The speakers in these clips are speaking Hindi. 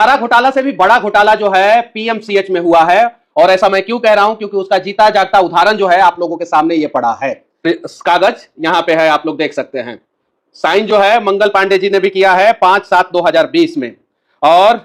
चारा घोटाला से भी बड़ा घोटाला जो है पीएमसीएच में हुआ है। और ऐसा मैं क्यों कह रहा हूं, क्योंकि उसका जीता जागता उदाहरण जो है आप लोगों के सामने ये पड़ा है। कागज यहां पे है, आप लोग देख सकते हैं। साइन जो है मंगल पांडे जी ने भी किया है 5/7/2020 में। और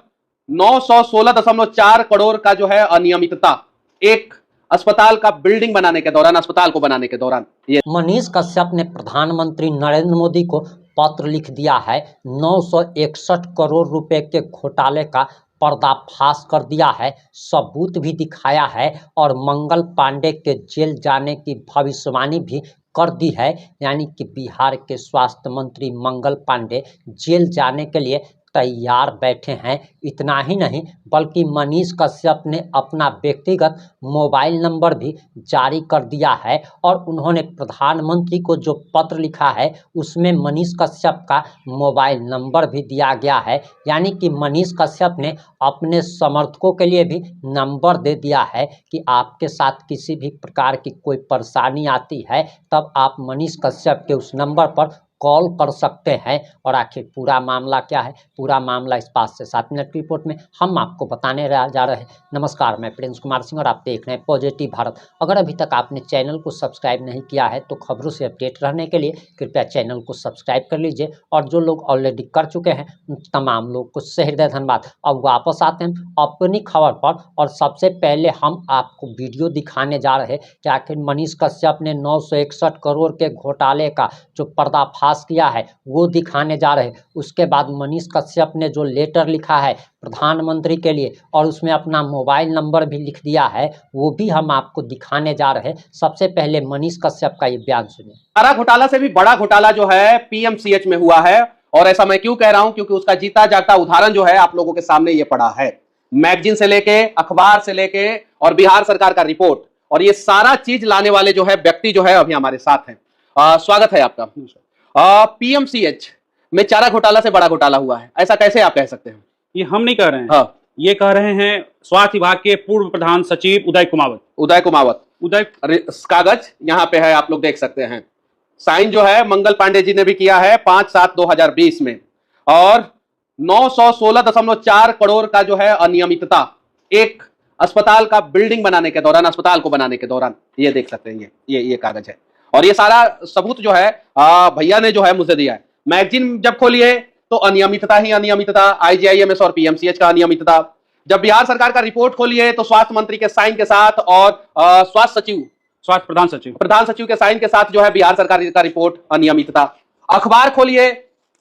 916.4 करोड़ का जो है अनियमितता एक अस्पताल का बिल्डिंग बनाने के दौरान, अस्पताल को बनाने के दौरान। ये मनीष कश्यप ने प्रधानमंत्री नरेंद्र मोदी को पत्र लिख दिया है। 961 करोड़ रुपए के घोटाले का पर्दाफाश कर दिया है, सबूत भी दिखाया है और मंगल पांडे के जेल जाने की भविष्यवाणी भी कर दी है। यानी कि बिहार के स्वास्थ्य मंत्री मंगल पांडे जेल जाने के लिए तैयार बैठे हैं। इतना ही नहीं बल्कि मनीष कश्यप ने अपना व्यक्तिगत मोबाइल नंबर भी जारी कर दिया है और उन्होंने प्रधानमंत्री को जो पत्र लिखा है उसमें मनीष कश्यप का मोबाइल नंबर भी दिया गया है। यानी कि मनीष कश्यप ने अपने समर्थकों के लिए भी नंबर दे दिया है कि आपके साथ किसी भी प्रकार की कोई परेशानी आती है तब आप मनीष कश्यप के उस नंबर पर कॉल कर सकते हैं। और आखिर पूरा मामला क्या है, पूरा मामला इस 5 से 7 मिनट की रिपोर्ट में हम आपको बताने जा रहे हैं। नमस्कार, मैं प्रिंस कुमार सिंह और आप देख रहे हैं पॉजिटिव भारत। अगर अभी तक आपने चैनल को सब्सक्राइब नहीं किया है तो खबरों से अपडेट रहने के लिए कृपया चैनल को सब्सक्राइब कर लीजिए। और जो लोग ऑलरेडी कर चुके हैं उन तमाम लोग को सहृदय धन्यवाद। अब वापस आते हैं अपनी खबर पर और सबसे पहले हम आपको वीडियो दिखाने जा रहे हैं कि आखिर मनीष कश्यप ने 961 करोड़ के घोटाले का जो पर्दाफाश किया है वो दिखाने जा रहे हैं। उसके बाद मनीष कश्यप ने जो लेटर लिखा है प्रधानमंत्री के लिए और उसमें अपना मोबाइल नंबर भी लिख दिया है वो भी हम आपको दिखाने जा रहे हैं। सबसे पहले मनीष कश्यप का ये बयान सुनिए। चारा घोटाला से भी बड़ा घोटाला जो है पीएमसीएच में हुआ है। और ऐसा मैं क्यों कह रहा हूं, क्योंकि उसका जीता जागता उदाहरण जो है आप लोगों के सामने ये पड़ा है। मैगजीन से लेके, अखबार से लेके और बिहार सरकार का रिपोर्ट, और ये सारा चीज लाने वाले जो है व्यक्ति जो है अभी हमारे साथ हैं। स्वागत है आपका। पीएमसीएच में चारा घोटाला से बड़ा घोटाला हुआ है, ऐसा कैसे आप कह सकते हैं? ये हम नहीं कह रहे हैं। हाँ। ये कह रहे हैं स्वास्थ्य विभाग के पूर्व प्रधान सचिव उदय कुमावत। कागज यहाँ पे है, आप लोग देख सकते हैं। साइन जो है मंगल पांडे जी ने भी किया है 5/7/2020 में। और 916.4 करोड़ का जो है अनियमितता एक अस्पताल का बिल्डिंग बनाने के दौरान, अस्पताल को बनाने के दौरान। ये देख सकते हैं, ये कागज है। और ये सारा सबूत जो है भैया ने जो है मुझे दिया है। मैगजीन जब खोलिए तो अनियमितता ही अनियमितता, आईजीआईएमएस और पीएमसीएच का अनियमितता। जब बिहार सरकार का रिपोर्ट खोलिए तो स्वास्थ्य मंत्री के साइन के साथ और प्रधान सचिव के साइन के साथ जो है बिहार सरकार का रिपोर्ट अनियमितता। अखबार खोलिए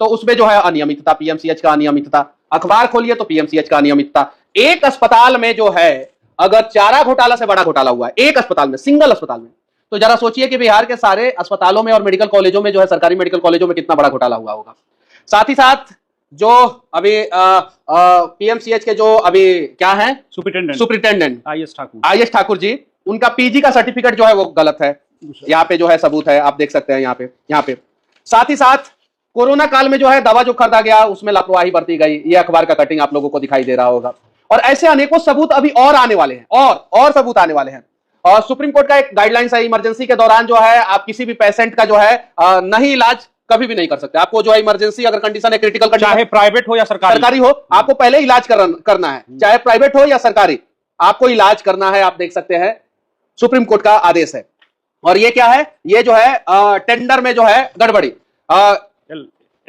तो उसमें जो है अनियमितता, पीएमसीएच का अनियमितता। अखबार खोलिए तो पीएमसीएच का अनियमितता। एक अस्पताल में जो है अगर चारा घोटाला से बड़ा घोटाला हुआ है एक अस्पताल में, सिंगल अस्पताल में, तो जरा सोचिए कि बिहार के सारे अस्पतालों में और मेडिकल कॉलेजों में जो है, सरकारी मेडिकल कॉलेजों में कितना बड़ा घोटाला हुआ होगा। साथ ही साथ जो अभी पीएमसीएच के जो अभी क्या है, सुपरिटेंडेंट आईएस ठाकुर जी, उनका पीजी का सर्टिफिकेट जो है वो गलत है। यहाँ पे जो है सबूत है, आप देख सकते हैं यहाँ पे। साथ ही साथ कोरोना काल में जो है दवा जो खरीदा गया उसमें लापरवाही बरती गई, ये अखबार का कटिंग आप लोगों को दिखाई दे रहा होगा। और ऐसे अनेकों सबूत अभी और आने वाले हैं, और सबूत आने वाले हैं। और सुप्रीम कोर्ट का एक गाइडलाइंस है, इमरजेंसी के दौरान जो है आप किसी भी पेशेंट का जो है नहीं इलाज कभी भी नहीं कर सकते। आपको जो है इमरजेंसी अगर कंडीशन है, क्रिटिकल कंडीशन, चाहे प्राइवेट हो या सरकारी हो, आपको पहले इलाज करना है। चाहे प्राइवेट हो या सरकारी, आपको इलाज करना है। आप देख सकते हैं सुप्रीम कोर्ट का आदेश है। और ये क्या है, ये जो है टेंडर में जो है गड़बड़ी,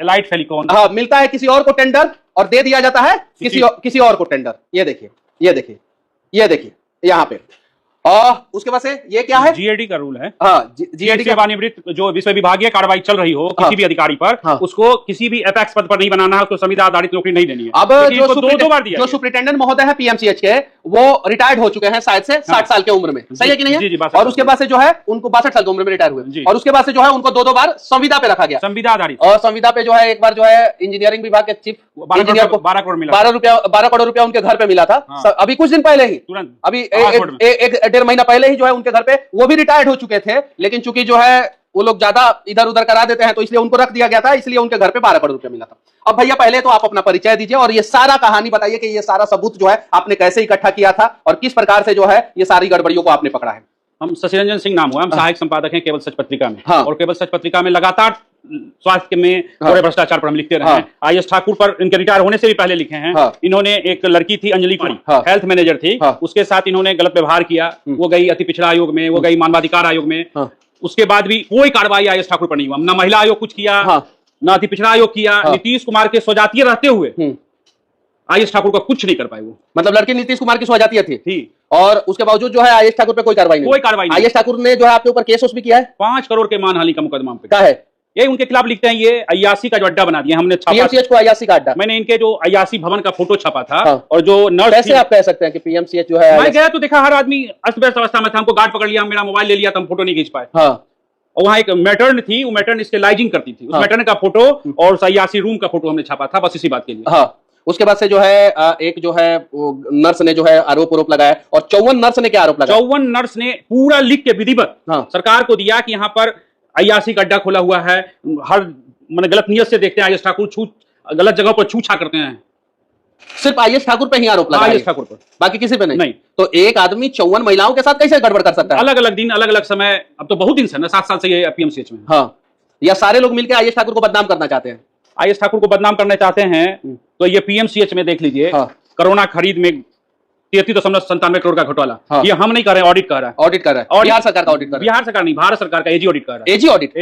एलाइट फेलिकॉन मिलता है किसी और को टेंडर और दे दिया जाता है किसी और को टेंडर। ये देखिए यहाँ पे। और उसके बाद से ये क्या है, जीएडी का रूल है। हाँ, जीएडी सेवानिवृत्त जो विश्व विभागीय कार्रवाई चल रही हो किसी भी अधिकारी पर, उसको किसी भी अपेक्स पद पर नहीं बनाना है, उसको संविदा आधारित नौकरी नहीं देनी है। अब जो सुपरिटेंडेंट महोदय है पीएमसीएच के, वो रिटायर्ड हो चुके हैं शायद से 60 साल के उम्र में, सही है कि नहीं है? और उसके बाद से जो है उनको 62 साल की उम्र में रिटायर हुए। और उसके बाद से जो है उनको 2 बार संविदा पे रखा गया, संविदा आधारित। और संविदा पे जो है एक बार जो है इंजीनियरिंग विभाग के चीफ इंजीनियर को 12 करोड़ रुपया उनके घर पे मिला था। अभी कुछ दिन पहले ही, अभी 1.5 महीना पहले ही जो है उनके घर पे, वो भी रिटायर्ड हो चुके थे, लेकिन चूंकि जो है वो लोग ज्यादा इधर उधर करा देते हैं तो इसलिए उनको रख दिया गया था, इसलिए उनके घर पे 12 करोड़ रुपया मिला था। अब भैया पहले तो आप अपना परिचय दीजिए और ये सारा कहानी बताइए कि ये सारा सबूत जो है आपने कैसे इकट्ठा किया था और किस प्रकार से जो है ये सारी गड़बड़ियों को आपने पकड़ा है। हम शशि रंजन सिंह नाम हुआ, हम सहायक संपादक हैं केवल सच पत्रिका में। हाँ। और केवल सच पत्रिका में लगातार स्वास्थ्य में हाँ। थोड़े भ्रष्टाचार पर हम लिखते रहे हैं। आईएस ठाकुर पर इनके रिटायर होने से भी पहले लिखे हैं। इन्होंने एक लड़की थी अंजलि कुमारी, हेल्थ मैनेजर थी, उसके साथ इन्होंने गलत व्यवहार किया, वो गई अति पिछड़ा आयोग में, वो गई मानवाधिकार आयोग में, उसके बाद भी कोई कार्रवाई आईएस ठाकुर पर नहीं हुआ। न महिला आयोग कुछ किया, न अति पिछड़ा आयोग किया। नीतीश कुमार के स्वजातीय रहते हुए आईएस ठाकुर का कुछ नहीं कर पाए वो। मतलब लड़की नीतीश कुमार की स्वजातीय थी और उसके बावजूद जो है आईएस ठाकुर पे कोई कार्रवाई नहीं। आईएस ठाकुर ने जो है आपके ऊपर केस भी किया है 5 करोड़ के मानहानि का मुकदमा पे। क्या है ये उनके खिलाफ लिखते हैं, ये अय्यासी का जो अड्डा बना दिया हमने, पीएमसीएच को अय्यासी का अड्डा। मैंने इनके जो अय्यासी भवन का फोटो छपा था और जो नर्स, कैसे आप कह सकते हैं कि पीएमसीएच जो है? मैं गया तो देखा हर आदमी अस्त व्यस्त अवस्था में था, हमको गार्ड पकड़ लिया, मेरा मोबाइल ले लिया, तो हम फोटो नहीं खींच पाए। और वहाँ एक मैटर्न थी, वो मैटर्न स्टेलाइजिंग करती थी, उस मैटर्न का फोटो और अय्यासी रूम का फोटो हमने छापा था, बस इसी बात के लिए। उसके बाद से जो है एक जो है नर्स ने जो है आरोप लगाया, और 54 नर्स ने क्या आरोप लगाया? 54 नर्स ने पूरा लिख के विधिवत सरकार को दिया कि यहाँ पर अय्यासी का अड्डा खोला हुआ है, हर मैंने गलत नियत से देखते हैं आईएस ठाकुर, गलत जगह पर छूछा करते हैं। सिर्फ आईएस ठाकुर पे ही आरोप लगा? आईएस ठाकुर पर, बाकी किसी पे नहीं। तो एक आदमी 54 महिलाओं के साथ कैसे गड़बड़ कर सकता है? अलग अलग दिन, अलग अलग समय, अब तो बहुत दिन से ना 7 साल से ये पीएमसीएच में। या सारे लोग मिलकर आईएस ठाकुर को बदनाम करना चाहते हैं? आईएस ठाकुर को बदनाम करना चाहते हैं तो ये पीएमसीएच में देख लीजिए, कोरोना खरीद में 33.97 करोड़ का घोटाला, ये हम नहीं कर रहे हैं, ऑडिट कर रहा है। ऑडिट कर रहा है बिहार सरकार का? ऑडिट कर रहा है बिहार सरकार नहीं, भारत सरकार का एजी ऑडिट कर रहा है। एजी ऑडिट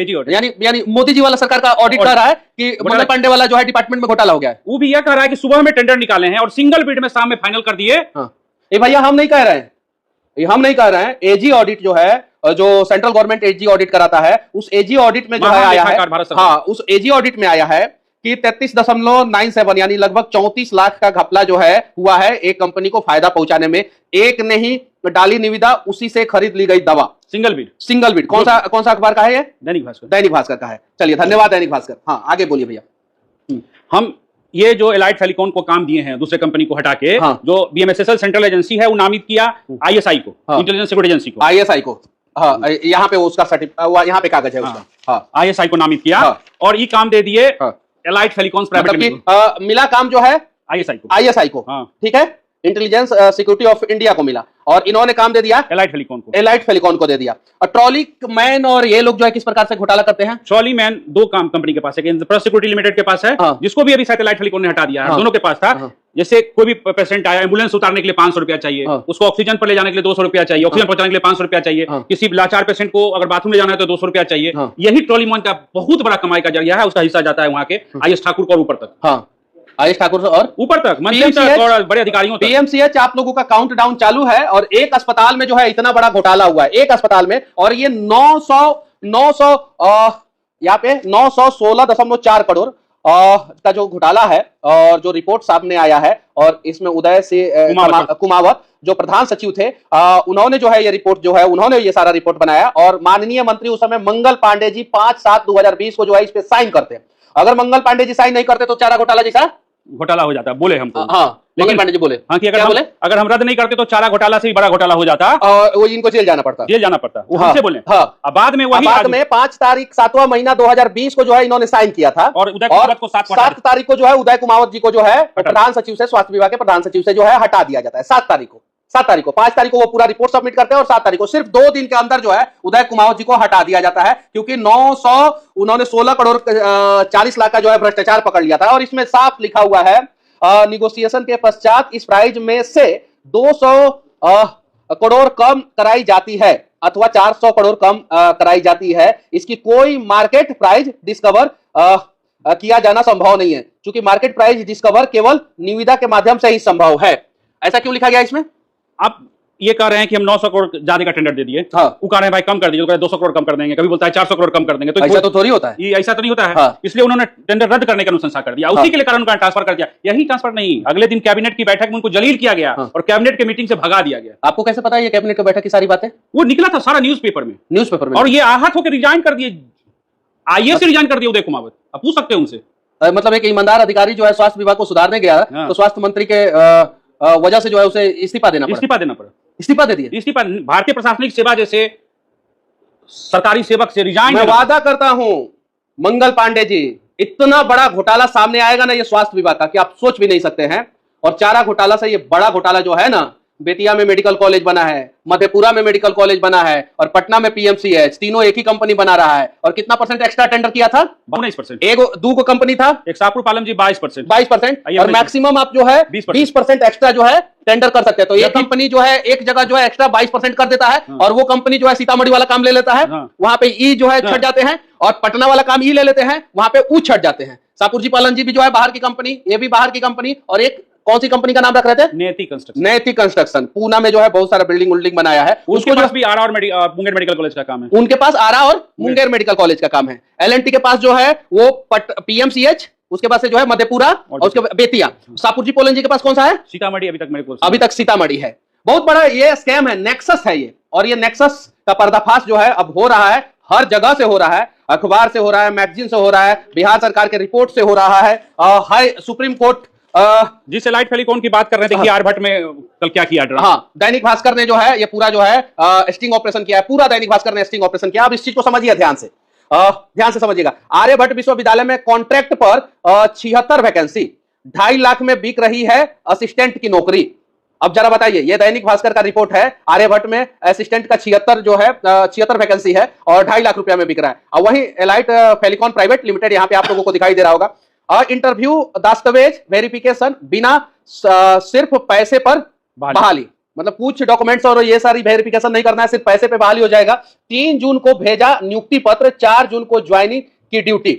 यानी मोदी जी वाला सरकार का ऑडिट कर रहा है कि मंगल पांडे वाला जो है डिपार्टमेंट में घोटाला हो गया है। वो भी यह कह रहा है कि सुबह में टेंडर निकाले हैं और सिंगल बिड में शाम में फाइनल कर दिए। ये भैया हम नहीं कह रहे हैं, ये हम नहीं कह रहे हैं। एजी ऑडिट जो है, जो सेंट्रल गवर्नमेंट एजी ऑडिट कराता है, उस एजी ऑडिट में जो है आया है, उस एजी ऑडिट में आया है कि 33.97 यानी लगभग 34 लाख का घपला जो है हुआ है एक कंपनी को फायदा पहुंचाने में। एक ने ही डाली निविदा, उसी से खरीद ली गई दवा। Single bid. कौन सा अखबार का है ये? दैनिक भास्कर का है। चलिए धन्यवाद दैनिक भास्कर। हाँ आगे बोलिए भैया। हम ये जो एलाइट टेलीकॉम को काम दिए हैं दूसरे कंपनी को हटा के, जो बीएमएसएसएल सेंट्रल एजेंसी है वो नामित किया आईएसआई को, इंटेलिजेंस सिक्योरिटी एजेंसी को, आईएसआई को। यहाँ पे उसका सर्टिफिकेट, यहाँ पे कागज है उसका। आईएसआई को नामित किया और ये काम दे दिए एलाइट टेलीकॉम प्राइवेट लिमिटेड। मिला काम जो है आईएसआई को। ठीक है, इंटेलिजेंस सिक्योरिटी ऑफ इंडिया को मिला, और इन्होंने काम दे दिया एलाइट टेलीकॉम को दे दिया। और ट्रॉली मैन और ये लोग जो है किस प्रकार से घोटाला करते हैं? ट्रॉली मैन दो काम कंपनी के पास है, इंफ्रा सिक्योरिटी लिमिटेड के पास है, जिसको भी अभी सैटेलाइट टेलीकॉम ने हटा दिया है। दोनों के पास था। जैसे कोई भी पेशेंट आया, एम्बुलेंस उतारने के लिए 500 रुपया चाहिए, उसको ऑक्सीजन पर ले जाने के लिए 200 रुपया चाहिए, ऑक्सीजन पहुंचाने के लिए 500 रुपया चाहिए, किसी लाचार पेशेंट को अगर बाथरूम ले जाना है तो 200 रुपया चाहिए। यही ट्रॉली मैन का बहुत बड़ा कमाई का जरिया है, उसका हिस्सा जाता है वहां के आईएस ठाकुर को ऊपर तक। आईएस ठाकुर और ऊपर तक मंत्री तक और बड़े अधिकारियों तक। पीएमसीएच आप लोगों का काउंटडाउन चालू है, और एक अस्पताल में जो है इतना बड़ा घोटाला हुआ है, एक अस्पताल में, और ये 900 यहाँ पे 916.4 करोड़ का जो घोटाला है, और जो रिपोर्ट सामने आया है, और इसमें उदय से कुमावत जो प्रधान सचिव थे, उन्होंने जो है ये रिपोर्ट जो है, उन्होंने ये सारा रिपोर्ट बनाया, और माननीय मंत्री उस समय मंगल पांडे जी 5/7/2020 को जो है इस पे साइन करते हैं। अगर मंगल पांडे जी साइन नहीं करते तो चारा घोटाला जैसा घोटाला हो जाता, बोले हमको। मंगल पांडे जी बोले कि अगर हम रद्द नहीं करते तो चारा घोटाला से भी बड़ा घोटाला हो जाता, और वो इनको जेल जाना पड़ता। वो हमसे बोले। बाद में 5 तारीख 7वां महीना 2020 को जो है इन्होंने साइन किया था, और 7 तारीख को जो है उदय कुमावत जी को जो है प्रधान सचिव से, स्वास्थ्य विभाग के प्रधान सचिव से जो है हटा दिया जाता है 7 तारीख को। 5 तारीख को वो पूरा रिपोर्ट सबमिट करते हैं, और 7 तारीख को सिर्फ 2 दिन के अंदर जो है उदय कुमावत जी को हटा दिया जाता है, क्योंकि 900 उन्होंने 16 करोड़ 40 लाख का जो है भ्रष्टाचार पकड़ लिया था। और इसमें साफ लिखा हुआ है, निगोशिएशन के पश्चात इस प्राइज में से 200 करोड़ कम कराई जाती है, अथवा 400 करोड़ कम कराई जाती है। इसकी कोई मार्केट प्राइस डिस्कवर किया जाना संभव नहीं है, क्योंकि मार्केट प्राइस डिस्कवर केवल निविदा के माध्यम से ही संभव है। ऐसा क्यों लिखा गया इसमें? आप ये कह रहे हैं कि हम 900 करोड़ ज्यादा का टेंडर दे दिए, वो कह रहे हैं भाई कम कर दीजिए, 200 करोड़ कम कर देंगे, कभी बोलता है 400 करोड़ कम कर देंगे, तो ऐसा तो थोड़ी होता है, ये ऐसा तो नहीं होता है। इसलिए उन्होंने टेंडर रद्द करने का अनुशंसा कर दिया, उसी के लिए कारण उनका ट्रांसफर कर दिया। यही ट्रांसफर नहीं, अगले दिन कैबिनेट की बैठक में उनको जलील किया गया, और कैबिनेट की मीटिंग से भगा दिया गया। आपको कैसे पता है ये कैबिनेट की बैठक की सारी बातें? वो निकला था सारा न्यूज़पेपर में, और ये आहत होकर रिजाइन कर दिए, आईएएस से रिजाइन कर दिया उदय कुमावत। आप पूछ सकते हैं उनसे। मतलब एक ईमानदार अधिकारी जो है स्वास्थ्य विभाग को सुधारने गया, तो स्वास्थ्य मंत्री के वजह से जो है उसे इस्तीफा देना पड़ा। इस्तीफा दे दिया। इस्तीफा, भारतीय प्रशासनिक सेवा जैसे सरकारी सेवक से रिजाइन। मैं वादा करता हूं मंगल पांडे जी, इतना बड़ा घोटाला सामने आएगा ना ये स्वास्थ्य विभाग का, कि आप सोच भी नहीं सकते हैं। और चारा घोटाला से ये बड़ा घोटाला जो है ना, बेतिया में मेडिकल कॉलेज बना है, मधेपुरा में मेडिकल कॉलेज बना है और पटना में पीएमसीएच, तीनों एक ही कंपनी बना रहा है। और कितना परसेंट एक्स्ट्रा टेंडर किया था? 19%। एक दो कंपनी था, एक शाहपुर पालम जी 22%। 22%। और मैक्सिमम आप जो है 20% एक्स्ट्रा जो है टेंडर कर सकते हैं। तो एक कंपनी जो है एक जगह जो है एक्स्ट्रा 22% कर देता है और वो कंपनी जो है सीतामढ़ी वाला काम ले लेता है, वहां पे ई जो है छट जाते हैं, और पटना वाला काम ई ले लेते हैं, वहां पे ऊ छट जाते हैं। शाहपुर जी पालन जी भी जो है बाहर की कंपनी, ये भी बाहर की कंपनी, और एक कौन सी कंपनी का नाम रख रहे थे? नेति कंस्ट्रक्शन। नेति कंस्ट्रक्शन पूना में जो है बहुत सारा बिल्डिंग बनाया है। उसके पास भी आरा और मुंगेर मेडिकल कॉलेज का काम है। उनके पास आरा और मुंगेर मेडिकल कॉलेज का काम है। एलएनटी के पास जो है वो पीएमसीएच, उसके पास से जो है मधेपुरा और उसके बेतिया। शाहपुर जी पोलन जी के पास कौन सा है? सीतामढ़ी। अभी तक मेरे को अभी तक सीतामढ़ी है। बहुत बड़ा ये स्कैम है, नेक्सस है ये, और ये नेक्सस का पर्दाफाश जो है अब हो रहा है, हर जगह से हो रहा है, अखबार से हो रहा है, मैगजीन से हो रहा है, बिहार सरकार के रिपोर्ट से हो रहा है, हाई सुप्रीम कोर्ट जिस लाइट टेलीकॉम की बात कर रहे थे कि आरभट्ट में कल क्या किया ड्रामा। हाँ, दैनिक भास्कर ने जो है ये पूरा जो है स्टिंग ऑपरेशन किया है, पूरा दैनिक भास्कर ने स्टिंग ऑपरेशन किया। अब इस चीज को समझिए ध्यान से समझिएगा। आर्यभट्ट विश्वविद्यालय में कॉन्ट्रैक्ट पर 76 वैकेंसी, 2.5 लाख में बिक रही है असिस्टेंट की नौकरी। अब जरा बताइए, ये दैनिक भास्कर का रिपोर्ट है, आर्यभट्ट में असिस्टेंट का 76 वैकेंसी है और 2.5 लाख रुपया में बिक रहा है। और वहीं एलाइट फेलिकॉन प्राइवेट लिमिटेड यहाँ पे आप लोगों को दिखाई दे रहा होगा, इंटरव्यू दस्तावेज वेरिफिकेशन बिना सिर्फ पैसे पर बहाली, मतलब कुछ डॉक्यूमेंट्स और ये सारी वेरिफिकेशन नहीं करना है, सिर्फ पैसे पे बहाली हो जाएगा। 3 जून को भेजा नियुक्ति पत्र, 4 जून को ज्वाइनिंग की ड्यूटी।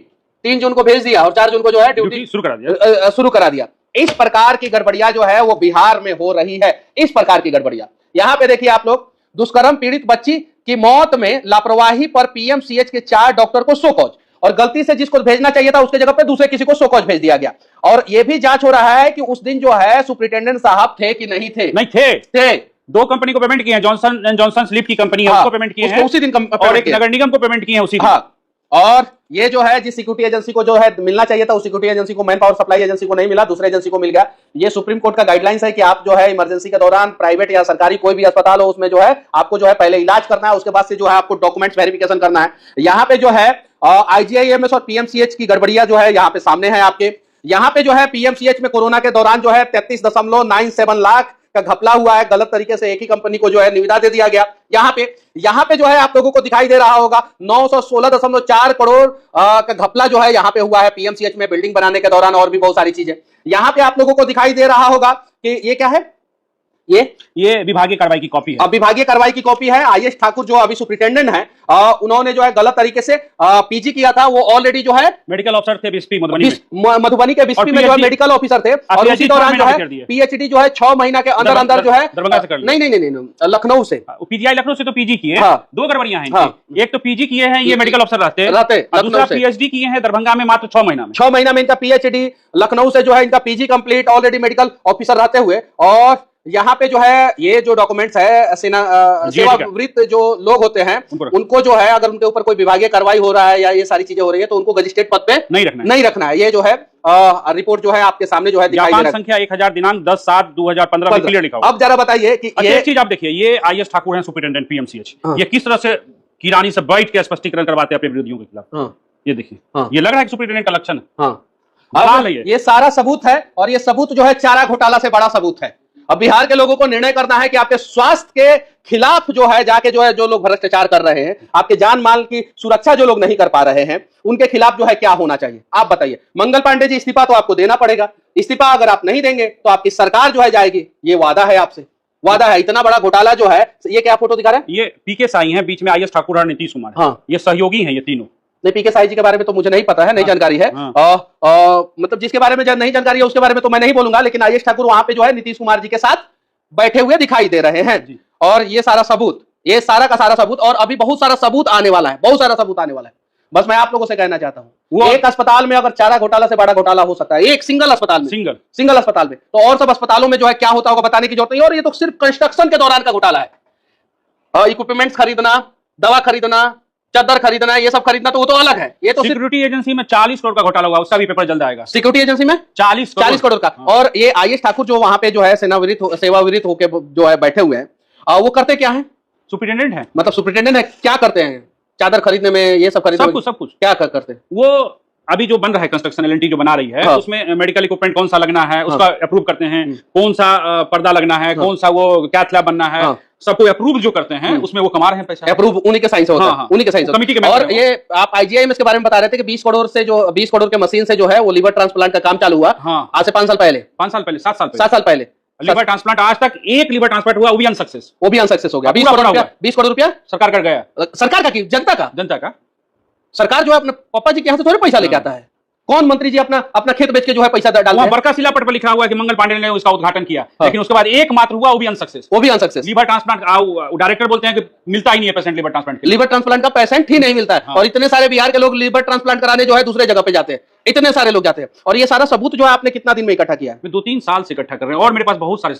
3 जून को भेज दिया और 4 जून को जो है ड्यूटी शुरू करा दिया। इस प्रकार की गड़बड़ियां जो है वो बिहार में हो रही है। इस प्रकार की गड़बड़ियां यहां पे देखिए आप लोग, दुष्कर्म पीड़ित बच्ची की मौत में लापरवाही पर पीएमसीएच के 4 डॉक्टर को शो कॉज, और गलती से जिसको भेजना चाहिए था उसके जगह पे दूसरे किसी को शो कॉज भेज दिया गया। और यह भी जांच हो रहा है कि उस दिन जो है सुपरिटेंडेंट साहब थे कि नहीं थे। नहीं थे। 2 कंपनी को पेमेंट किए हैं, जॉनसन एंड जॉनसन स्लीप की कंपनी है, उसको पेमेंट किए हैं उसी दिन, और एक नगर निगम को पेमेंट किए हैं उसी दिन। और ये जो है जिस सिक्योरिटी एजेंसी को जो है मिलना चाहिए था, उस सिक्योरिटी एजेंसी को, मैन पावर सप्लाई एजेंसी को नहीं मिला, दूसरे एजेंसी को मिल गया। ये सुप्रीम कोर्ट का गाइडलाइंस है कि आप जो है इमरजेंसी के दौरान प्राइवेट या सरकारी कोई भी अस्पताल हो, उसमें जो है आपको जो है पहले इलाज करना है, उसके बाद से जो है आपको डॉक्यूमेंट्स वेरिफिकेशन करना है। यहाँ पे जो है आईजीआईएमएस और पीएमसीएच की गड़बड़ियां जो है यहाँ पे सामने है आपके। यहाँ पे जो है पीएमसीएच में कोरोना के दौरान जो है 33.97 लाख का घपला हुआ है, गलत तरीके से एक ही कंपनी को जो है निविदा दे दिया गया। यहाँ पे जो है आप लोगों को दिखाई दे रहा होगा 916.4 करोड़ का घपला जो है यहाँ पे हुआ है पीएमसीएच में बिल्डिंग बनाने के दौरान, और भी बहुत सारी चीजें यहाँ पे आप लोगों को दिखाई दे रहा होगा कि ये क्या है, ये विभागीय कार्रवाई की कॉपी है। अब विभागीय कार्रवाई की कॉपी है। आईएएस ठाकुर जो अभी सुपरिटेंडेंट है, उन्होंने जो है गलत तरीके से पीजी किया था। वो ऑलरेडी जो है मेडिकल ऑफिसर थे बिस्पी मधुबनी के बिस्पी में जो है मेडिकल ऑफिसर थे, और उसी दौरान जो है पीएचडी जो है 6 महीना के अंदर जो है दरभंगा से कर लिया। नहीं, लखनऊ से, पीजीआई लखनऊ से तो पीजी किए। 2 गड़बड़ियां हैं। एक तो पीजी किए हैं ये मेडिकल ऑफिसर रहते, दूसरा पीएचडी किए हैं दरभंगा में मात्र 6 महीना में इनका पीएचडी, लखनऊ से जो है इनका PG complete, already medical officer रहते हुए। और यहाँ पे जो है ये जो डॉक्यूमेंट्स है सेवावृत्त जो लोग होते हैं उनको जो है अगर उनके ऊपर कोई विभागीय कार्रवाई हो रहा है या ये सारी चीजें हो रही है तो उनको मजिस्ट्रेट पद पे नहीं रखना है। ये जो है रिपोर्ट जो है आपके सामने जो है दिखाई दे रहा है, संख्या 1000 दिनांक 10/7/2015 में क्लियर लिखा हुआ। अब जरा बताइए कि ये चीज आप देखिए, ये आईएएस ठाकुर हैं सुपरिटेंडेंट पीएमसीएच, ये किस तरह से किरानी से बैठ के स्पष्टीकरण करवाते हैं अपने विरोधियों के खिलाफ। ये देखिए, ये लग रहा है सुपरिटेंडेंट का लक्षण है। ये सारा सबूत है, और ये सबूत जो है चारा घोटाला से बड़ा सबूत है। अब बिहार के लोगों को निर्णय करना है कि आपके स्वास्थ्य के खिलाफ जो है जाके जो है जो लोग भ्रष्टाचार कर रहे हैं, आपके जान माल की सुरक्षा जो लोग नहीं कर पा रहे हैं, उनके खिलाफ जो है क्या होना चाहिए आप बताइए। मंगल पांडे जी, इस्तीफा तो आपको देना पड़ेगा। इस्तीफा अगर आप नहीं देंगे तो आपकी सरकार जो है जाएगी, ये वादा है आपसे, वादा है। इतना बड़ा घोटाला जो है, ये क्या फोटो दिखा रहे हैं, ये पीके साई हैं, बीच में आईएएस ठाकुर और नीतीश कुमार, ये सहयोगी हैं ये तीनों। नहीं, पीके साई जी के बारे में तो मुझे नहीं पता है, नहीं जानकारी है। मतलब जिसके बारे में नहीं जानकारी है उसके बारे में तो मैं नहीं बोलूंगा, लेकिन आईएएस ठाकुर वहां पे जो है नीतीश कुमार जी के साथ बैठे हुए दिखाई दे रहे हैं। और ये सारा सबूत, ये सारा का सारा सबूत, और अभी बहुत सारा सबूत आने वाला है, बहुत सारा सबूत आने वाला है। बस मैं आप लोगों से कहना चाहता हूं, एक अस्पताल में अगर चारा घोटाला से बड़ा घोटाला हो सकता है, एक सिंगल अस्पताल में, सिंगल अस्पताल में, तो और सब अस्पतालों में जो है क्या होता होगा बताने की जरूरत नहीं। और ये तो सिर्फ कंस्ट्रक्शन के दौरान का घोटाला है। इक्विपमेंट्स खरीदना, दवा खरीदना, चादर खरीदना, ये सब खरीदना तो वो तो अलग है। ये तो सिक्योरिटी एजेंसी में 40 करोड़ का घोटाला हुआ, उसका भी पेपर जल्द आएगा। सिक्योरिटी एजेंसी में 40 करोड़ का। और ये आईएएस ठाकुर जो वहां पे जो है सेवाविरत होके जो है बैठे हुए हैं, वो करते क्या है, सुपरिटेंडेंट है, मतलब सुपरिटेंडेंट है, क्या करते हैं, चादर खरीदने में, ये सब खरीदने में, सब कुछ क्या करते हैं वो अभी जो बन रहा है कंस्ट्रक्शन एलएनटी जो बना रही है, हाँ। उसमें मेडिकल इक्विपमेंट कौन सा लगना है उसका अप्रूव करते हैं, कौन सा पर्दा लगना है, कौन सा वो कैथ लैब बनना है, सबको अप्रूव जो करते हैं उसमें वो कमा रहे हैं पैसा। अप्रूव उन्हीं के साइन से होता है, उन्हीं के साइन से कमेटी के। और ये आप आईजीआईएमएस के बारे में बता रहे थे कि 20 करोड़ से जो 20 करोड़ के मशीन से जो है वो लीवर ट्रांसप्लांट का काम चालू हुआ। आज से 5 साल पहले, 5 साल पहले, 7 साल पहले, 7 साल पहले लीवर ट्रांसप्लांट आज तक एक लीवर ट्रांसप्लांट हुआ, वो भी अनसक्सेस हो गया। 20 करोड़ रुपया सरकार कर गया। सरकार का की जनता का सरकार जो है अपने पापा जी के यहाँ से थोड़े पैसा लेके आता है। कौन मंत्री जी अपना खेत बेच के जो है पैसा डालते हैं? बरका शिलापट पर लिखा हुआ है कि मंगल पांडे ने उसका उद्घाटन किया, लेकिन उसके बाद एक मात्र हुआ, वो भी अनसक्सेस। लीवर ट्रांसप्लांट डायरेक्टर बोलते हैं कि मिलता ही नहीं है पेशेंट लीवर ट्रांसप्लांट के। लीवर ट्रांसप्लांट का पेशेंट ही नहीं मिलता है। और इतने सारे बिहार के लोग लीवर ट्रांसप्लांट कराने जो है दूसरे जगह पे जाते हैं, इतने सारे लोग जाते हैं। और ये सारा सबूत जो है आपने कितना दिन में इकट्ठा किया? 2-3 साल से इकट्ठा कर रहे हैं और मेरे पास बहुत सारे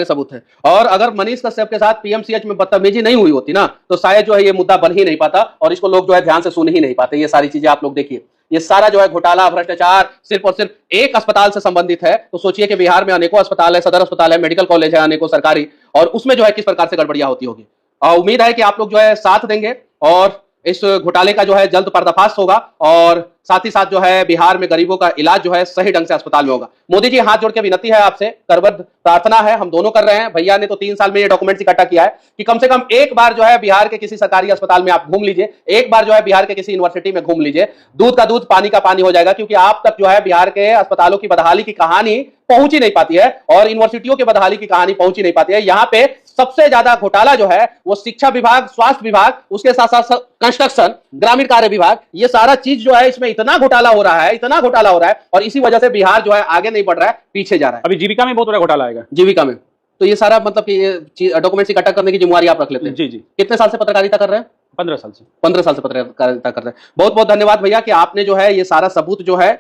सबूत हैं। और अगर मनीष कश्यप के साथ पीएमसीएच में बदतमीजी नहीं हुई होती ना, तो शायद जो है ये मुद्दा बन ही नहीं पाता और इसको लोग जो है ध्यान से सुन ही नहीं पाते। ये सारी चीजें आप लोग देखिए, ये सारा जो है घोटाला, भ्रष्टाचार सिर्फ और सिर्फ एक अस्पताल से संबंधित है। तो सोचिए कि बिहार में अनेकों अस्पताल है, सदर अस्पताल है, मेडिकल कॉलेज है, अनेकों सरकारी, और उसमें जो है किस प्रकार से गड़बड़ियां होती होगी। उम्मीद है कि आप लोग जो है साथ देंगे और इस घोटाले का जो है जल्द पर्दाफाश होगा और साथ ही साथ जो है बिहार में गरीबों का इलाज जो है सही ढंग से अस्पताल में होगा। मोदी जी, हाथ जोड़ के विनती है आपसे, करबद्ध प्रार्थना है, हम दोनों कर रहे हैं। भैया ने तो 3 साल में ये डॉक्यूमेंट्स इकट्ठा किया है कि कम से कम एक बार जो है बिहार के किसी सरकारी अस्पताल में आप घूम लीजिए, एक बार जो है बिहार के किसी यूनिवर्सिटी में घूम लीजिए। दूध का दूध, पानी का पानी हो जाएगा, क्योंकि आप तक जो है बिहार के अस्पतालों की बदहाली की कहानी पहुंच ही नहीं पाती है और यूनिवर्सिटियों की बदहाली की कहानी पहुंच ही नहीं पाती है। यहाँ पे सबसे ज्यादा घोटाला जो है वो शिक्षा विभाग, स्वास्थ्य विभाग, उसके साथ साथ कंस्ट्रक्शन, ग्रामीण कार्य विभाग, ये सारा चीज जो है इसमें इतना घोटाला हो रहा है और इसी वजह से बिहार जो है आगे नहीं बढ़ रहा है, पीछे जा रहा है। अभी जीविका में बहुत बड़ा घोटाला आएगा। जीविका में तो ये सारा मतलब कि डॉक्यूमेंट्स इकट्ठा करने की जिम्मेवारी आप रख लेते हैं। जी। कितने साल से पत्रकारिता कर रहे हैं? 15 साल से। 15 साल से पत्रकारिता कर रहे हैं। बहुत बहुत धन्यवाद भैया कि आपने जो है ये सारा सबूत जो है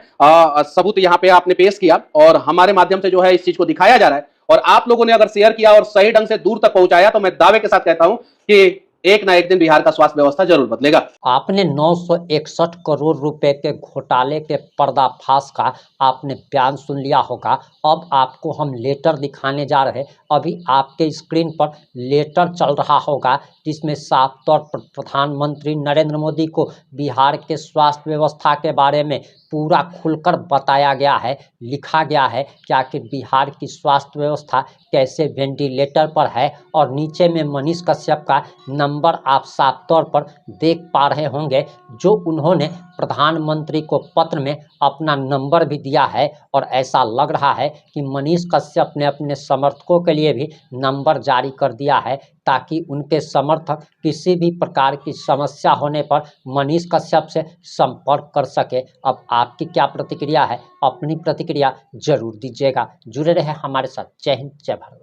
सबूत यहाँ पे आपने पेश किया और हमारे माध्यम से जो है इस चीज को दिखाया जा रहा है। और आप लोगों ने अगर शेयर किया और सही ढंग से दूर तक पहुंचाया तो मैं दावे के साथ कहता हूं कि एक ना एक दिन बिहार का स्वास्थ्य व्यवस्था जरूर बदलेगा। आपने 961 करोड़ रुपए के घोटाले के पर्दाफाश का आपने बयान सुन लिया होगा। अब आपको हम लेटर दिखाने जा रहे हैं। अभी आपके स्क्रीन पर लेटर चल रहा होगा जिसमें साफ तौर पर प्रधानमंत्री नरेंद्र मोदी को बिहार के स्वास्थ्य व्यवस्था के बारे में पूरा खुलकर बताया गया है, लिखा गया है कि आखिर बिहार की स्वास्थ्य व्यवस्था कैसे वेंटिलेटर पर है। और नीचे में मनीष कश्यप का नंबर आप साफ तौर पर देख पा रहे होंगे, जो उन्होंने प्रधानमंत्री को पत्र में अपना नंबर भी दिया है। और ऐसा लग रहा है कि मनीष कश्यप ने अपने समर्थकों के लिए भी नंबर जारी कर दिया है ताकि उनके समर्थक किसी भी प्रकार की समस्या होने पर मनीष कश्यप से संपर्क कर सके। अब आपकी क्या प्रतिक्रिया है? अपनी प्रतिक्रिया जरूर दीजिएगा। जुड़े रहे हमारे साथ। जय हिंद, जय भारत।